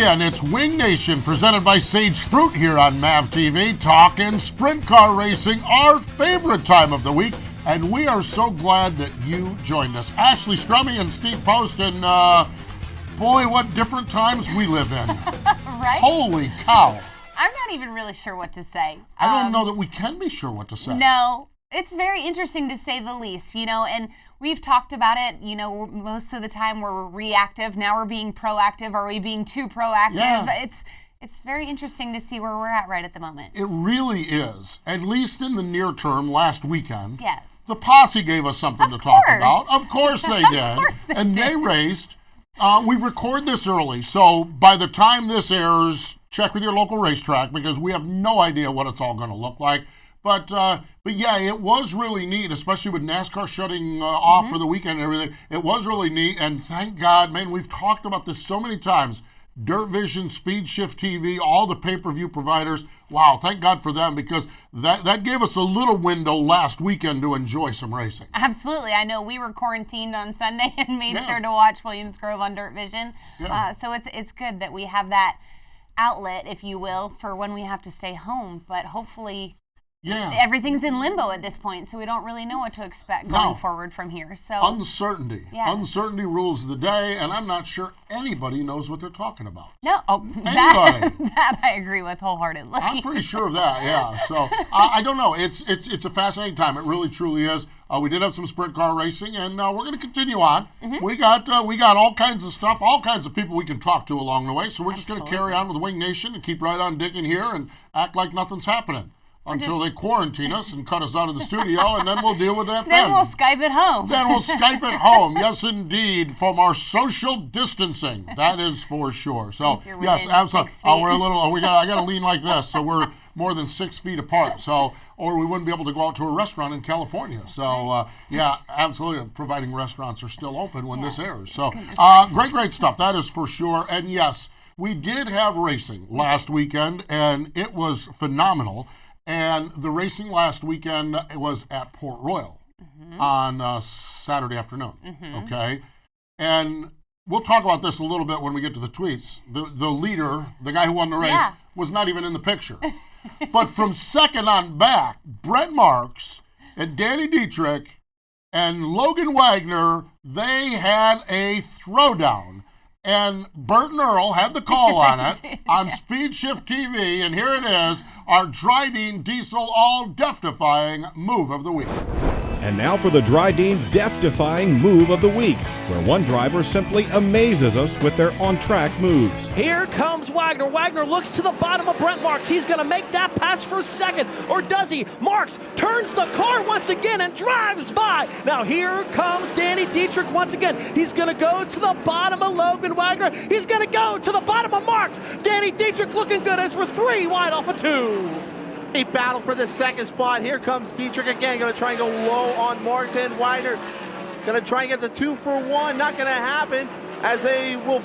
weekend. It's Wing Nation presented by Sage Fruit here on MAV TV, talking sprint car racing, our favorite time of the week. And we are so glad that you joined us. Ashley Stremme and Steve Post, and boy, what different times we live in. Right? Holy cow. I'm not even really sure what to say. I don't know that we can be sure what to say. No, it's very interesting to say the least, and we've talked about it, most of the time we're reactive. Now we're being proactive. Are we being too proactive? Yeah. It's very interesting to see where we're at right at the moment. It really is. At least in the near term, last weekend. Yes. The posse gave us something to talk about. Of course they did. Of course they did. They raced. We record this early, so by the time this airs, check with your local racetrack because we have no idea what it's all going to look like. But yeah, it was really neat, especially with NASCAR shutting off for the weekend and everything. It was really neat, and thank God, man, we've talked about this so many times. Dirt Vision, Speed Shift TV, all the pay-per-view providers. Wow, thank God for them because that gave us a little window last weekend to enjoy some racing. Absolutely. I know we were quarantined on Sunday and made sure to watch Williams Grove on Dirt Vision. Yeah. So it's good that we have that outlet, if you will, for when we have to stay home. But hopefully everything's in limbo at this point, so we don't really know what to expect going forward from here. So uncertainty. Yes. Uncertainty rules the day, and I'm not sure anybody knows what they're talking about. No, that I agree with wholeheartedly. I'm pretty sure of that, yeah. So I don't know. It's a fascinating time. It really, truly is. We did have some sprint car racing, and we're going to continue on. Mm-hmm. We got all kinds of stuff, all kinds of people we can talk to along the way. So we're just going to carry on with Wing Nation and keep right on digging here and act like nothing's happening. Until they quarantine us and cut us out of the studio, and then we'll deal with that then. Then we'll Skype it home. Yes, indeed, from our social distancing. That is for sure. So, yes, absolutely. We're a little, I got to lean like this, so we're more than 6 feet apart. So, or we wouldn't be able to go out to a restaurant in California. So, absolutely, providing restaurants are still open when this airs. So, great stuff. That is for sure. And yes, we did have racing last weekend, and it was phenomenal. And the racing last weekend was at Port Royal on Saturday afternoon, okay? And we'll talk about this a little bit when we get to the tweets. The leader, the guy who won the race, was not even in the picture. But from second on back, Brent Marks and Danny Dietrich and Logan Wagner, they had a throwdown. And Bert and Earl had the call on it on Speed Shift TV, and here it is, our Dryden Diesel all death-defying move of the week. And now for the Dryden death-defying move of the week, where one driver simply amazes us with their on-track moves. Here comes Wagner. Wagner looks to the bottom of Brent Marks. He's going to make that pass for second, or does he? Marks turns the car once again and drives by. Now here comes Danny Dietrich once again. He's going to go to the bottom of Logan Wagner. He's going to go to the bottom of Marks. Danny Dietrich looking good as we're 3 wide off of 2. A battle for the second spot. Here comes Dietrich again. Going to try and go low on Marks and Wagner. Going to try and get the 2 for 1. Not going to happen as he will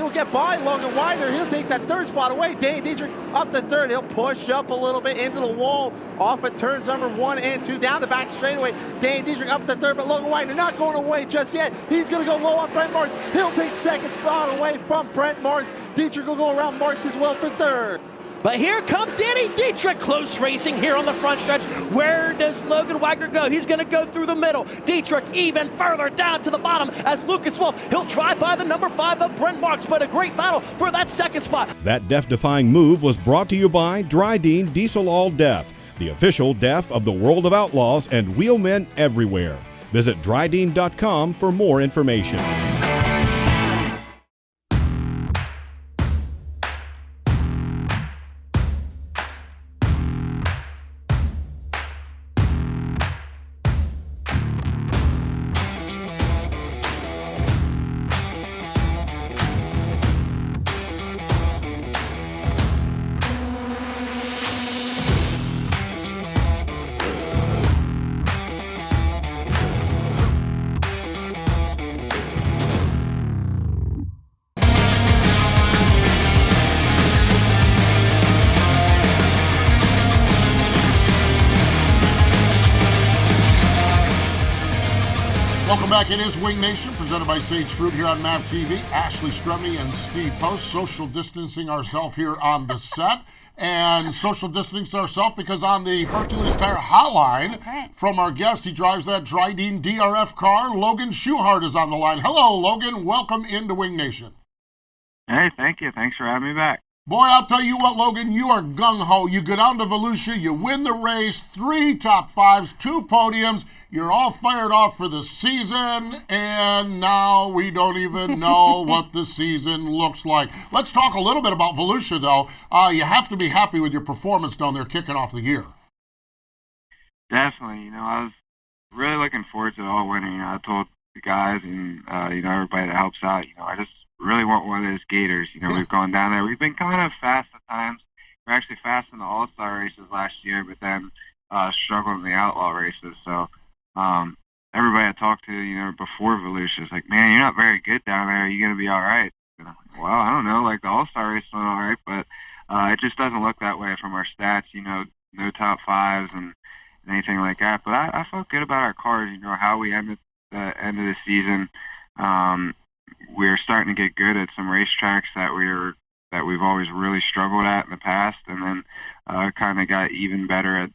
get by Logan Wagner. He'll take that third spot away. Danny Dietrich up to third. He'll push up a little bit into the wall off at turns number 1 and 2. Down the back straightaway. Danny Dietrich up to third, but Logan Wagner not going away just yet. He's going to go low on Brent Marks. He'll take second spot away from Brent Marks. Dietrich will go around Marks as well for third. But here comes Danny Dietrich, close racing here on the front stretch. Where does Logan Wagner go? He's going to go through the middle. Dietrich even further down to the bottom as Lucas Wolf. He'll try by the number 5 of Brent Marks, but a great battle for that second spot. That death-defying move was brought to you by Dryden Diesel All Death, the official death of the world of outlaws and wheelmen everywhere. Visit Dryden.com for more information. Welcome back. It is Wing Nation, presented by Sage Fruit here on MAV TV. Ashley Stremme and Steve Post, social distancing ourselves here on the set. And social distancing ourselves because on the Hercules Tire hotline from our guest, he drives that Dryden DRF car. Logan Shuheart is on the line. Hello, Logan. Welcome into Wing Nation. Hey, thank you. Thanks for having me back. Boy, I'll tell you what, Logan, you are gung-ho. You go down to Volusia, you win the race, 3 top 5s, 2 podiums. You're all fired off for the season, and now we don't even know what the season looks like. Let's talk a little bit about Volusia, though. You have to be happy with your performance down there kicking off the year. Definitely. I was really looking forward to it all winter. I told the guys and, everybody that helps out, I just really want one of those gators. We've gone down there. We've been kind of fast at times. We're actually fast in the All-Star races last year, but then struggled in the Outlaw races. So everybody I talked to, before Volusia is like, man, you're not very good down there. Are you going to be all right? And I'm like, well, I don't know. Like, the All-Star race went all right, but it just doesn't look that way from our stats, no top 5s and anything like that. But I felt good about our cars, how we ended the end of the season. We're starting to get good at some racetracks that we've always really struggled at in the past, and then kind of got even better at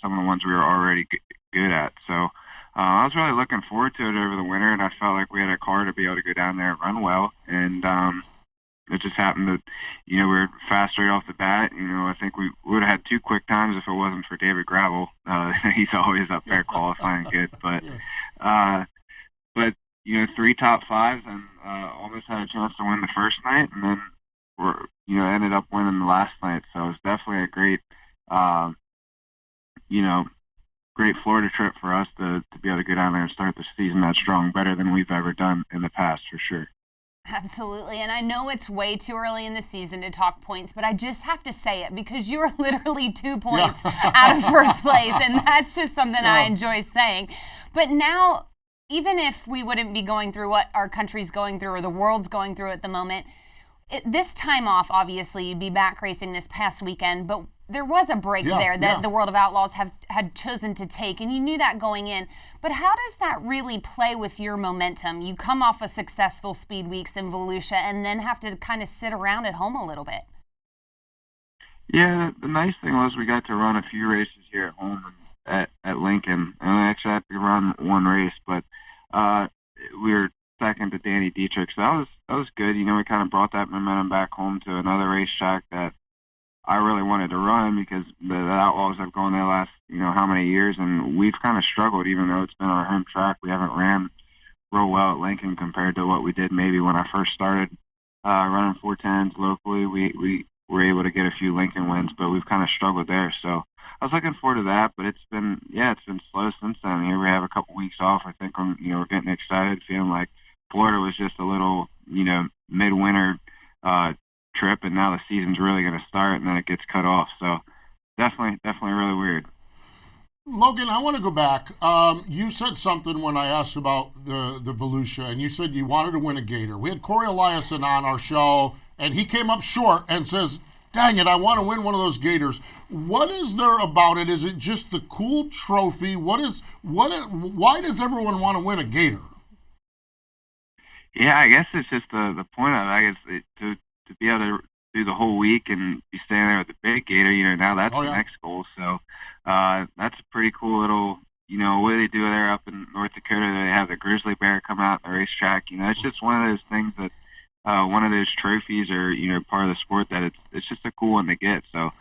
some of the ones we were already good at. So I was really looking forward to it over the winter, and I felt like we had a car to be able to go down there and run well. And it just happened that we were fast right off the bat. I think we would have had 2 quick times if it wasn't for David Gravel. He's always up there qualifying good, but 3 top 5s and almost had a chance to win the first night, and then ended up winning the last night. So it was definitely a great, great Florida trip for us to be able to go down there and start the season that strong, better than we've ever done in the past, for sure. Absolutely. And I know it's way too early in the season to talk points, but I just have to say it because you are literally 2 points out of first place, and that's just something I enjoy saying. But now, even if we wouldn't be going through what our country's going through or the world's going through at the moment, this time off, obviously, you'd be back racing this past weekend, but there was a break there that the World of Outlaws had chosen to take, and you knew that going in. But how does that really play with your momentum? You come off a successful speed weeks in Volusia and then have to kind of sit around at home a little bit. Yeah, the nice thing was we got to run a few races here at home at Lincoln. And I actually had to run 1 race, but we were second to Danny Dietrich, so that was good. We kind of brought that momentum back home to another racetrack that I really wanted to run because the Outlaws have gone there last, how many years, and we've kind of struggled, even though it's been our home track. We haven't ran real well at Lincoln compared to what we did maybe when I first started running 410s locally. We were able to get a few Lincoln wins, but we've kind of struggled there. So I was looking forward to that, but it's been slow since then. Here we have a couple weeks off. I think we're getting excited, feeling like Florida was just a little, midwinter trip, and now the season's really going to start, and then it gets cut off. So definitely really weird. Logan, I want to go back. You said something when I asked about the Volusia, and you said you wanted to win a Gator. We had Corey Eliason on our show, and he came up short and says, dang it, I want to win one of those Gators. What is there about it? Is it just the cool trophy? Why does everyone want to win a Gator? Yeah, I guess it's just the point of it. I guess to be able to do the whole week and be standing there with the big Gator, now that's the next goal. So that's a pretty cool little, what they do there up in North Dakota. They have the grizzly bear come out on the racetrack. It's just one of those things that one of those trophies or, part of the sport that it's just a cool one to get. So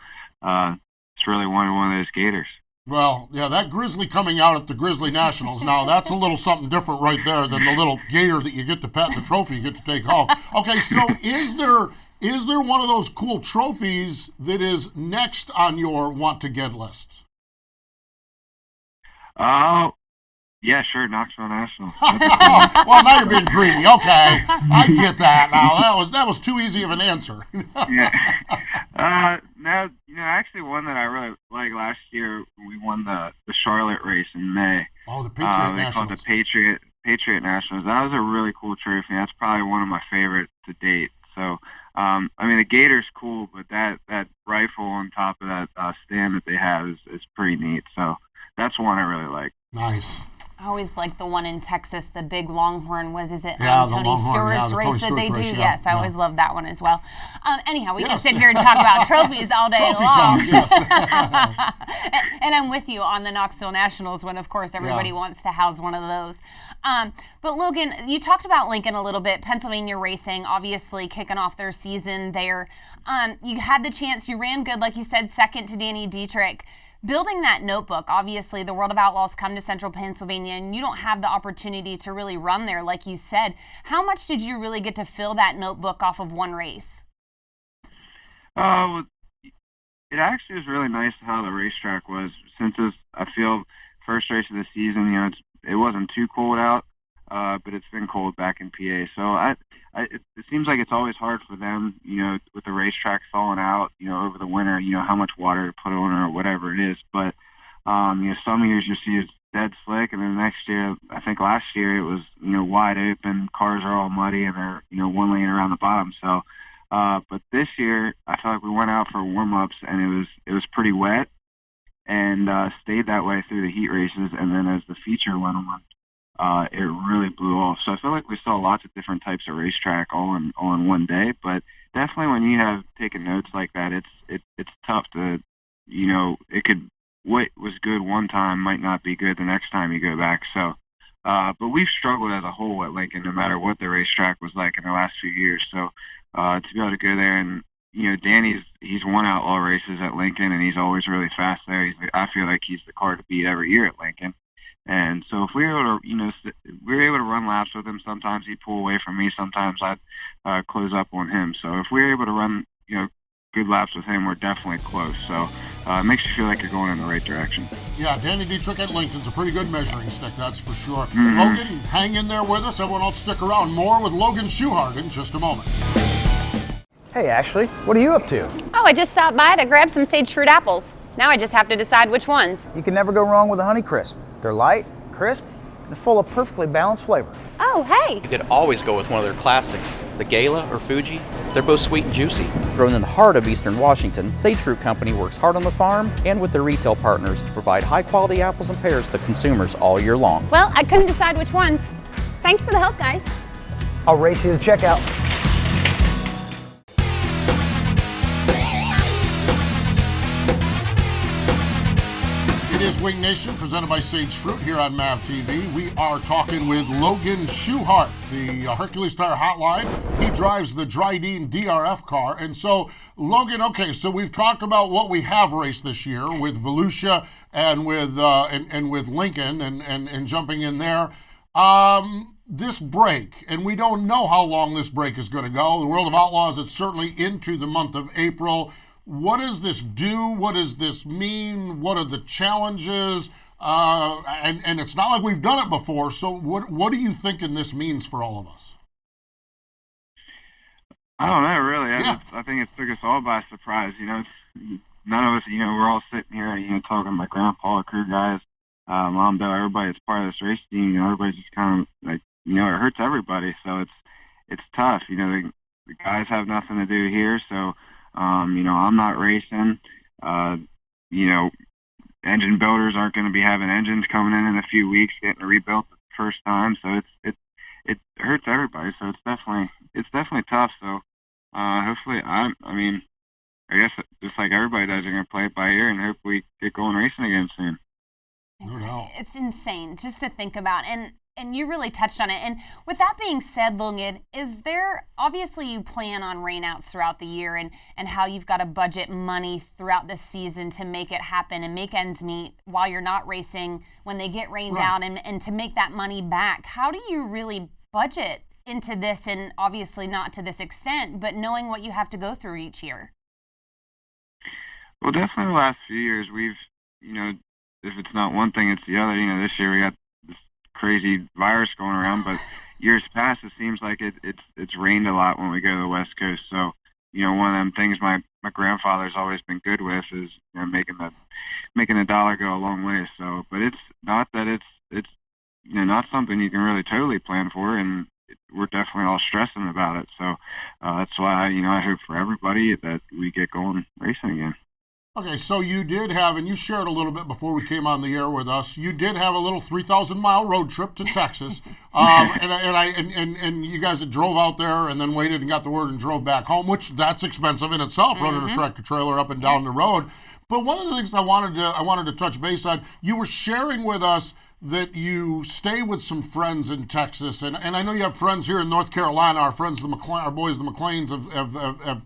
it's really one of those Gators. Well, yeah, that grizzly coming out at the Grizzly Nationals, now that's a little something different right there than the little Gator that you get to pet, the trophy you get to take home. Okay, so is there one of those cool trophies that is next on your want-to-get list? Oh, yeah, sure, Knoxville National. Well, now you're being greedy. Okay, I get that now. That was too easy of an answer. Yeah. Now, actually one that I really like last year, we won the Charlotte race in May. Oh, the Patriot Nationals. They called it the Patriot Nationals. That was a really cool trophy. That's probably one of my favorites to date. So, the Gator's cool, but that rifle on top of that stand that they have is pretty neat. So that's one I really like. Nice. I always like the one in Texas, the big Longhorn. What is it? Yeah, the Tony Longhorn, Stewart's the race Tony that they Stewart's do. race, Yes, I yeah. always love that one as well. Anyhow, we can Yes. sit here and talk about trophies all day Trophy long. time, yes. And I'm with you on the Knoxville Nationals when, of course, everybody wants to house one of those. But Logan, you talked about Lincoln a little bit. Pennsylvania Racing, obviously kicking off their season there. You had the chance. You ran good, like you said, second to Danny Dietrich. Building that notebook, obviously, the World of Outlaws come to Central Pennsylvania, and you don't have the opportunity to really run there, like you said. How much did you really get to fill that notebook off of one race? It actually was really nice how the racetrack was. Since it's, I feel, first race of the season, it wasn't too cold out, but it's been cold back in PA. So it seems like it's always hard for them, with the racetrack thawing out, over the winter, how much water to put on or whatever it is. But, some years you see it's dead slick, and then next year, I think last year it was, wide open, cars are all muddy, and they're, one lane around the bottom. So, but this year, I felt like we went out for warm-ups, and it was pretty wet, and stayed that way through the heat races, and then as the feature went on, it really blew off. So I feel like we saw lots of different types of racetrack all in one day. But definitely when you have taken notes like that, it's tough to, what was good one time might not be good the next time you go back. So, but we've struggled as a whole at Lincoln, no matter what the racetrack was like in the last few years. So to be able to go there and, he's won outlaw races at Lincoln, and he's always really fast there. I feel like he's the car to beat every year at Lincoln. And so if we were able to, run laps with him, sometimes he'd pull away from me. Sometimes I'd close up on him. So if we were able to run, good laps with him, we're definitely close. So it makes you feel like you're going in the right direction. Yeah, Danny Dietrich at Lincoln's a pretty good measuring stick, that's for sure. Mm-hmm. Logan, hang in there with us. Everyone else stick around. More with Logan Shuheart in just a moment. Hey Ashley, what are you up to? Oh, I just stopped by to grab some sage fruit apples. Now I just have to decide which ones. You can never go wrong with a Honey Crisp. They're light, crisp, and full of perfectly balanced flavor. Oh, hey. You could always go with one of their classics, the Gala or Fuji. They're both sweet and juicy. Grown in the heart of Eastern Washington, Sage Fruit Company works hard on the farm and with their retail partners to provide high-quality apples and pears to consumers all year long. Well, I couldn't decide which ones. Thanks for the help, guys. I'll race you to checkout. It is Wing Nation, presented by Sage Fruit here on MAV TV. We are talking with Logan Shuheart, the Hercules Tire Hotline. He drives the Dryden DRF car. And so, Logan, okay, so we've talked about what we have raced this year with Volusia and with Lincoln and jumping in there. This break, and we don't know how long this break is going to go. The World of Outlaws is certainly into the month of April. What does this do? What does this mean? What are the challenges? And it's not like we've done it before. So what do you thinking this means for all of us? I don't know, really. I think it took us all by surprise. None of us, we're all sitting here, talking to my grandpa, crew guys, Mom, Bill, everybody that's part of this race team. Everybody's just kind of like, it hurts everybody. So it's tough. The guys have nothing to do here, so. I'm not racing. Engine builders aren't going to be having engines coming in a few weeks, getting rebuilt the first time. So it hurts everybody. So it's definitely tough. So hopefully, I guess just like everybody does, you're going to play it by ear and hope we get going racing again soon. No doubt. It's insane just to think about. And you really touched on it. And with that being said, Logan, is there, obviously you plan on rainouts throughout the year and how you've got to budget money throughout the season to make it happen and make ends meet while you're not racing when they get rained out and to make that money back. How do you really budget into this, and obviously not to this extent, but knowing what you have to go through each year? Well, definitely the last few years we've, if it's not one thing, it's the other. This year we got this crazy virus going around, but years past it seems like it's rained a lot when we go to the West Coast. So, one of them things my grandfather's always been good with is making the dollar go a long way. So, but it's not that it's not something you can really totally plan for, and we're definitely all stressing about it. So that's why I hope for everybody that we get going racing again. Okay, so you did have, and you shared a little bit before we came on the air with us. You did have a little 3,000-mile road trip to Texas, and you guys had drove out there and then waited and got the word and drove back home, which that's expensive in itself, running a tractor trailer up and down the road. But one of the things I wanted to touch base on, you were sharing with us that you stay with some friends in Texas, and I know you have friends here in North Carolina. Our friends, our boys, the McLeans, have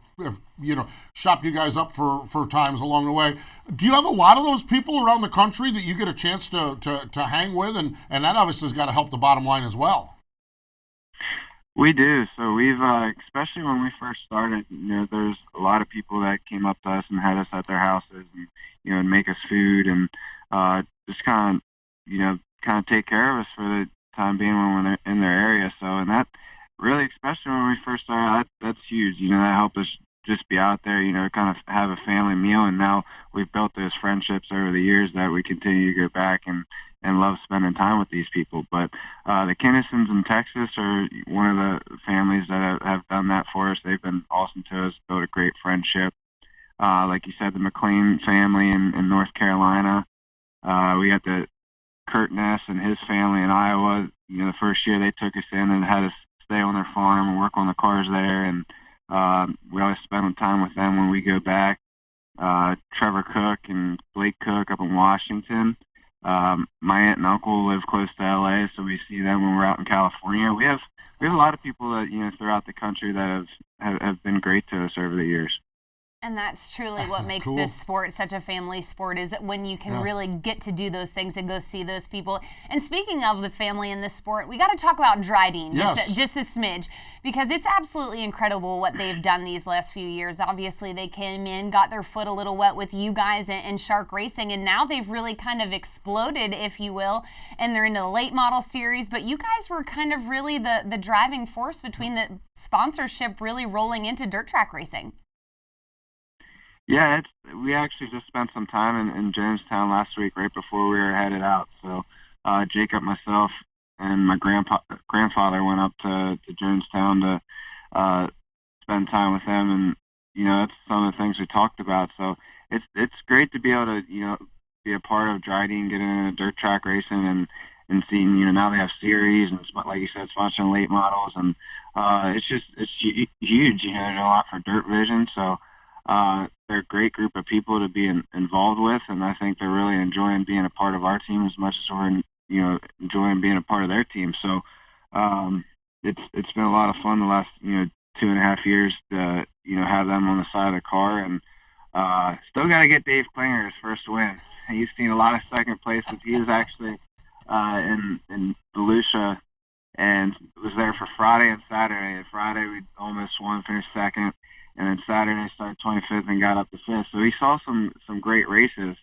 shopped you guys up for times along the way. Do you have a lot of those people around the country that you get a chance to hang with, and that obviously has got to help the bottom line as well? We do. So we've, especially when we first started, there's a lot of people that came up to us and had us at their houses, and and make us food, and just kind of take care of us for the time being when we're in their area. So, and that really, especially when we first started, that's huge. That helped us just be out there, kind of have a family meal. And now we've built those friendships over the years that we continue to go back and love spending time with these people. But the Kinnisons in Texas are one of the families that have done that for us. They've been awesome to us, built a great friendship. Like you said, the McLean family in North Carolina. We got the Kurt Ness and his family in Iowa. The first year they took us in and had us stay on their farm and work on the cars there, and we always spend time with them when we go back. Trevor Cook and Blake Cook up in Washington. My aunt and uncle live close to LA, so we see them when we're out in California. We have a lot of people that throughout the country that have been great to us over the years. And that's truly what makes this sport such a family sport, is when you can really get to do those things and go see those people. And speaking of the family in this sport, we got to talk about Dryden just a smidge, because it's absolutely incredible what they've done these last few years. Obviously, they came in, got their foot a little wet with you guys and Shark Racing, and now they've really kind of exploded, if you will, and they're into the late model series. But you guys were kind of really the driving force between the sponsorship really rolling into dirt track racing. Yeah, we actually just spent some time in Jonestown last week, right before we were headed out. So Jacob, myself, and my grandfather went up to Jonestown to spend time with them, and that's some of the things we talked about. So it's great to be able to be a part of Dryden, getting into dirt track racing, and seeing now they have series and, like you said, sponsoring late models, and it's huge. There's a lot for Dirt Vision, so. They're a great group of people to be involved with, and I think they're really enjoying being a part of our team as much as we're enjoying being a part of their team. So it's been a lot of fun the last 2.5 years to have them on the side of the car, and still got to get Dave Klinger his first win. He's seen a lot of second places. He was actually in Volusia and was there for Friday and Saturday. Friday we almost won, finished second. And then Saturday started 25th and got up to 5th. So he saw some great races.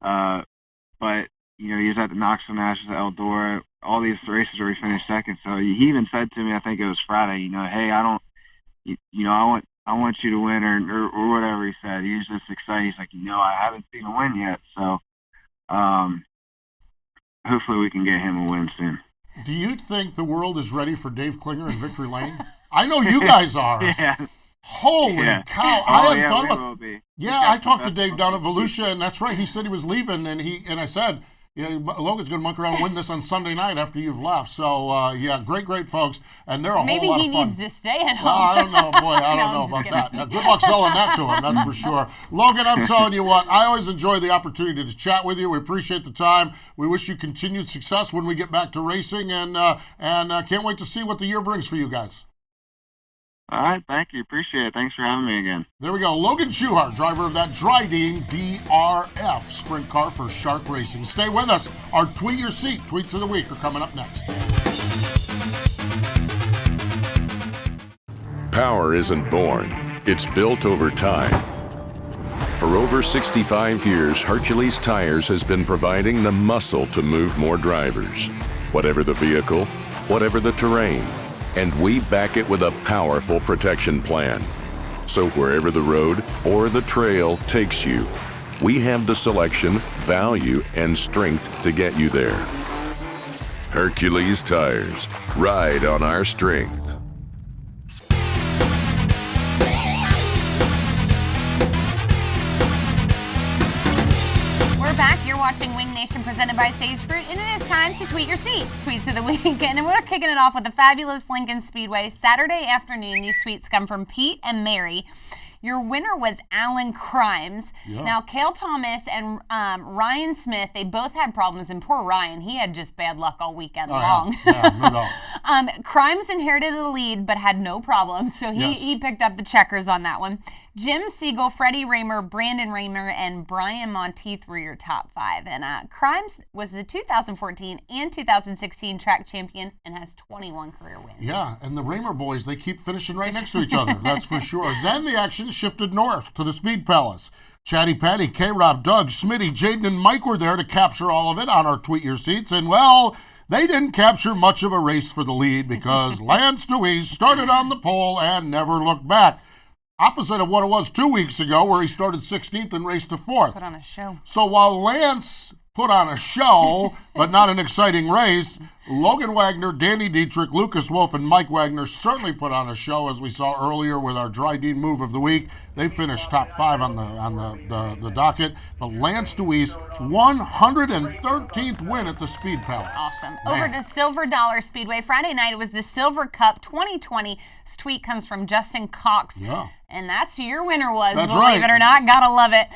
But, he was at the Knoxville Nationals, Eldora, all these races where he finished second. So he even said to me, I think it was Friday, hey, I want you to win or whatever he said. He was just excited. He's like, I haven't seen a win yet. So hopefully we can get him a win soon. Do you think the world is ready for Dave Klinger in Victory Lane? I know you guys are. Yeah. Holy cow! I talked to Dave down at Volusia, Volusia, and that's right. He said he was leaving, and I said, Logan's going to muck around and win this on Sunday night after you've left. So great folks, and they're a whole lot of fun. Maybe he needs to stay at home. Well, I don't know, boy. I don't know about that. Now, good luck selling that to him. That's for sure. Logan, I'm telling you what, I always enjoy the opportunity to chat with you. We appreciate the time. We wish you continued success when we get back to racing, and can't wait to see what the year brings for you guys. All right, thank you. Appreciate it. Thanks for having me again. There we go. Logan Shuheart, driver of that Dryden DRF sprint car for Shark Racing. Stay with us. Our Tweet Your Seat Tweets of the Week are coming up next. Power isn't born. It's built over time. For over 65 years, Hercules Tires has been providing the muscle to move more drivers. Whatever the vehicle, whatever the terrain. And we back it with a powerful protection plan. So wherever the road or the trail takes you, we have the selection, value, and strength to get you there. Hercules Tires. Ride on our strength. watching Wing Nation presented by Sage Fruit, and it is time to tweet your seat. Tweets of the week, and we're kicking it off with the fabulous Lincoln Speedway. Saturday afternoon, these tweets come from Pete and Mary. Your winner was Alan Crimes. Yeah. Now, Cale Thomas and Ryan Smith, they both had problems, and poor Ryan, he had just bad luck all weekend long. Yeah, no doubt. Crimes inherited the lead, but had no problems, so he picked up the checkers on that one. Jim Siegel, Freddie Raymer, Brandon Raymer, and Brian Monteith were your top 5. And Crimes was the 2014 and 2016 track champion and has 21 career wins. Yeah, and the Raymer boys, they keep finishing right next to each other, that's for sure. Then the action shifted north to the Speed Palace. Chatty Patty, K-Rob, Doug, Smitty, Jaden, and Mike were there to capture all of it on our Tweet Your Seats. And, well, they didn't capture much of a race for the lead because Lance Deweese started on the pole and never looked back. Opposite of what it was 2 weeks ago, where he started 16th and raced to 4th. Put on a show. So while Lance put on a show, but not an exciting race, Logan Wagner, Danny Dietrich, Lucas Wolf, and Mike Wagner certainly put on a show, as we saw earlier with our Dry Dean move of the week. They finished top 5 on the docket. But Lance Deweese, 113th win at the Speed Palace. Awesome. Man. Over to Silver Dollar Speedway. Friday night, it was the Silver Cup 2020. This tweet comes from Justin Cox. Yeah. And that's who your winner was, that's believe right. it or not. Gotta love it.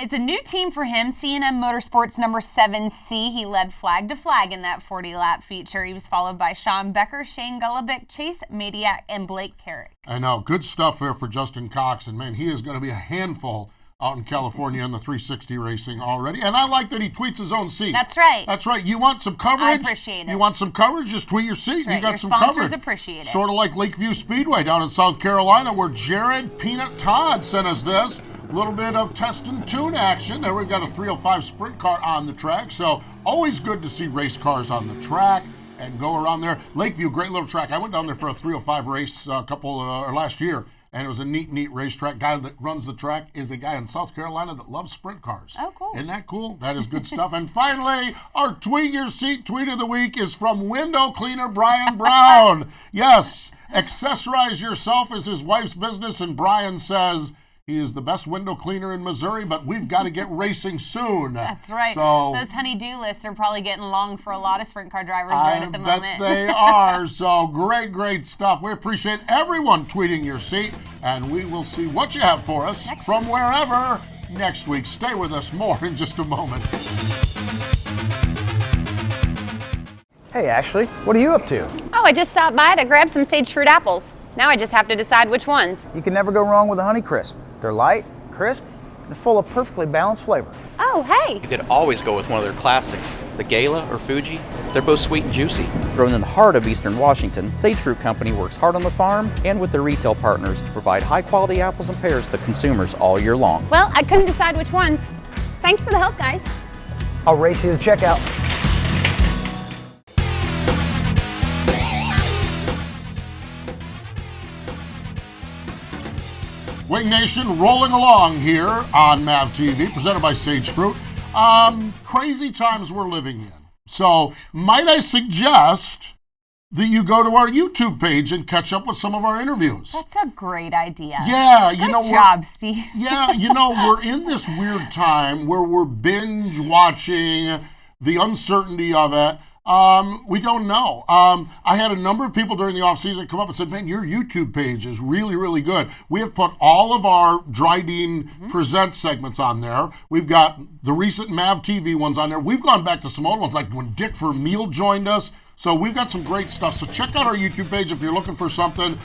It's a new team for him, C&M Motorsports number 7C. He led flag to flag in that 40-lap feature. He was followed by Sean Becker, Shane Gullibick, Chase Madiak, and Blake Carrick. I know. Good stuff there for Justin Cox. And, man, he is going to be a handful out in California in the 360 racing already. And I like that he tweets his own seat. That's right. That's right. You want some coverage? I appreciate it. You want some coverage? Just tweet your seat. Right. You got your some sponsors coverage. Appreciate it. Sort of like Lakeview Speedway down in South Carolina, where Jared Peanut Todd sent us this. A little bit of test and tune action. There we've got a 305 sprint car on the track. So always good to see race cars on the track and go around there. Lakeview, great little track. I went down there for a 305 race last year. And it was a neat racetrack. Guy that runs the track is a guy in South Carolina that loves sprint cars. Oh, cool. Isn't that cool? That is good stuff. And finally, our Tweet Your Seat tweet of the week is from window cleaner Brian Brown. Yes, accessorize yourself is his wife's business, and Brian says he is the best window cleaner in Missouri, but we've got to get racing soon. That's right. So, those honey-do lists are probably getting long for a lot of sprint car drivers right at the moment. I bet they are. So great stuff. We appreciate everyone tweeting your seat, and we will see what you have for us from wherever next week. Stay with us. More in just a moment. Hey, Ashley, what are you up to? Oh, I just stopped by to grab some sage fruit apples. Now I just have to decide which ones. You can never go wrong with a Honey Crisp. They're light, crisp, and full of perfectly balanced flavor. Oh, hey! You could always go with one of their classics, the Gala or Fuji. They're both sweet and juicy. Grown in the heart of Eastern Washington, Sage Fruit Company works hard on the farm and with their retail partners to provide high-quality apples and pears to consumers all year long. Well, I couldn't decide which ones. Thanks for the help, guys. I'll race you to checkout. Wing Nation rolling along here on MAV TV, presented by Sage Fruit. Crazy times we're living in. So might I suggest that you go to our YouTube page and catch up with some of our interviews? That's a great idea. Yeah. Good job, Steve. Yeah, we're in this weird time where we're binge watching the uncertainty of it. We don't know. I had a number of people during the off season come up and said, man, your YouTube page is really good. We have put all of our Dry Dean Present segments on there. We've got the recent MAV TV ones on there. We've gone back to some old ones, like when Dick Vermeil joined us. So we've got some great stuff. So check out our YouTube page if you're looking for something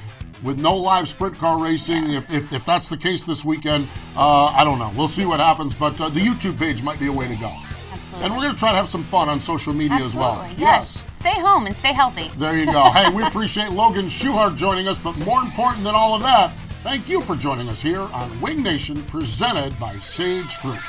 with no live sprint car racing. If that's the case this weekend, I don't know. We'll see what happens. But the YouTube page might be a way to go. Absolutely. And we're going to try to have some fun on social media as well. Yes. Stay home and stay healthy. There you go. Hey, we appreciate Logan Shuheart joining us, but more important than all of that, thank you for joining us here on Wing Nation, presented by Sage Fruit.